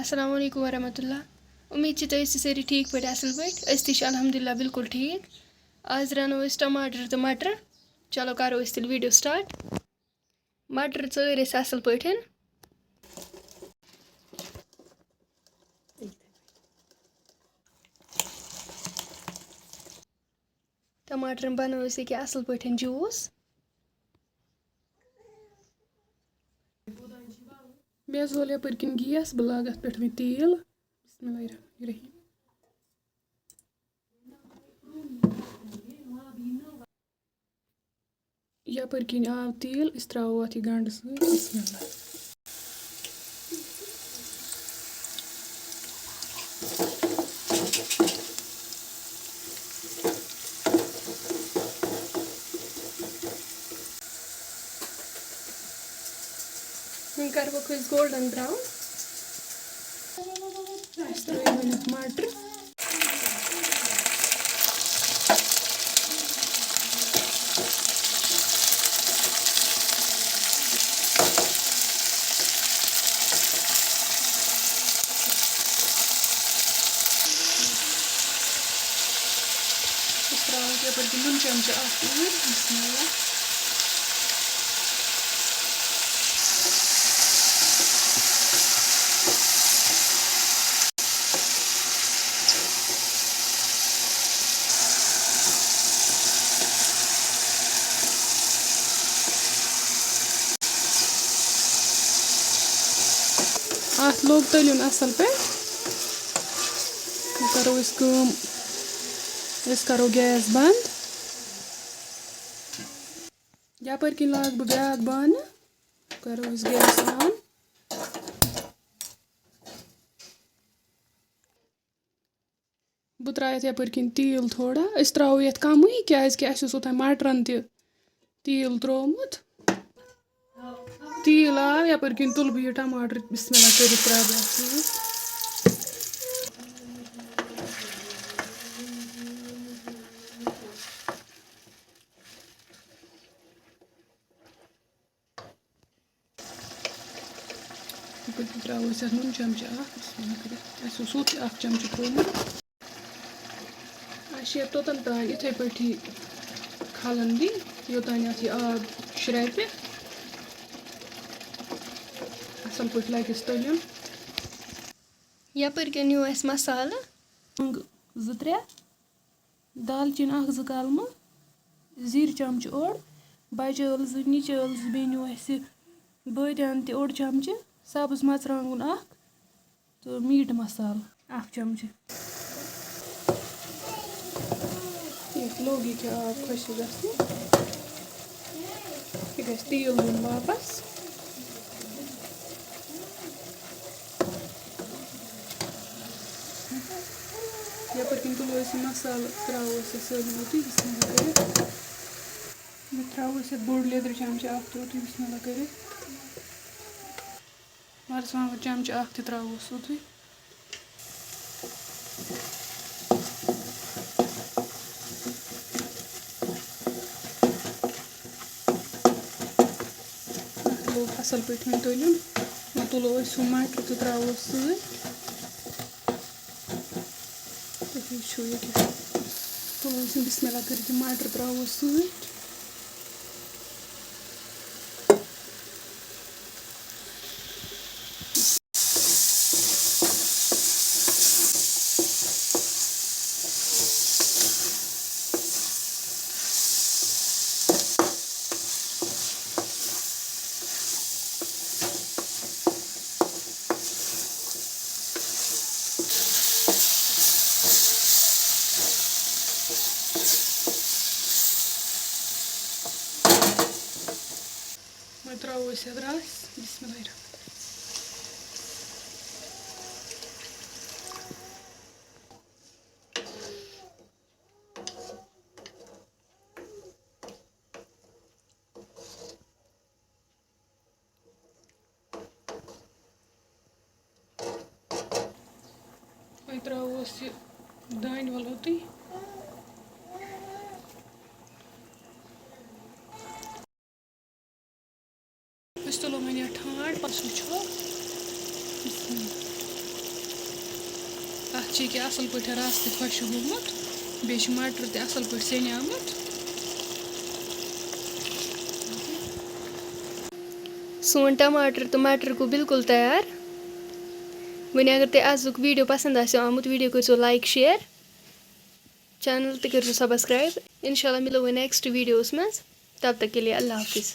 अस्सलाम वालेकुम वरहमतुल्लाह। उम्मीद छ तुम सारी ठीक पे असल पे अस अल्हम्दुलिल्लाह बिल्कुल ठीक। आज रानो टमाटर तो मटर। चलो करो तेल वीडियो स्टार्ट। मटर चर असल पे टमाटर बनो असल पे जूस। मे जोल यपर किन गैस बह लाग अत पे तेल। बिस्मिल्लाहिर्रहमानिर्रहीम। यपर किन आव तेल इस त्रो अत गंड बिस्मिल्लाह। वो कर गोल्डन ब्राउन। मटर यपर नुन चमचा बिस्मिल्लाह। अत लोग तलन असल पे करो करो गैस बंद। यपर किन लाग बह ब्याक बान करो गैस ऑन। बह त्रा यपर किन तेल थोड़ा त्रो ये कम क्या मटरन तेल त्रोमुत। तेल आव यपर किन तुल बह टमाटर बिस्मिल्लाह कर त्रा त्रो नुन चमचा बिस्मिल्लाह कर चमच त्रोमुत। तोतन तान इथे पे खलन दी योतान अत आब श्रैपे असल पे लगिस तलन। यपर न्यू मसाला जो त्रे दालचीन जो कलम जीर चमच ओड़ बज ज निच बे न्यू बादियान ओड़ चमच सब्ज मरचांगन तो मीट मसाला चमच। लोग ये आब खुश गई तेल दुन वापस। यपर किन तुलो मसाल त्रो सारे युत बिस्मिल्लाह कर त्रो बोड़ लेदर चमच तुत बिस्मिल्लाह कर मरचांग चमच त्रोस उत लोग असल पे तलन तुलो मटर तो त्रोस तुलो बिस्मिल्लाह कर मटर त्रोस त्रोस रस बिस्मिल्लाह। त्रोस दान वल उत तुलो वो ठांड पस वो। چھِ ییٚکیٛاہ اَصٕل پٲٹھۍ رَس تہِ خۄشک گوٚمُت بیٚیہِ چھِ مَٹر تہِ اَصٕل پٲٹھۍ سیٚنیٛامُت سون ٹماٹر تہٕ مٹر گوٚو بِلکُل تیار وۄنۍ اگر تۄہہِ آزُک ویٖڈیو پَسنٛد آسیو آمُت ویٖڈیو کٔرۍزیو لایک شِیَر چینل تہِ کٔرۍزیو سبسکرایب اِنشاء اللہ مِلو وۄنۍ نیکسٹ ویٖڈیوَس منٛز تب تک کے لیے اللہ حافِظ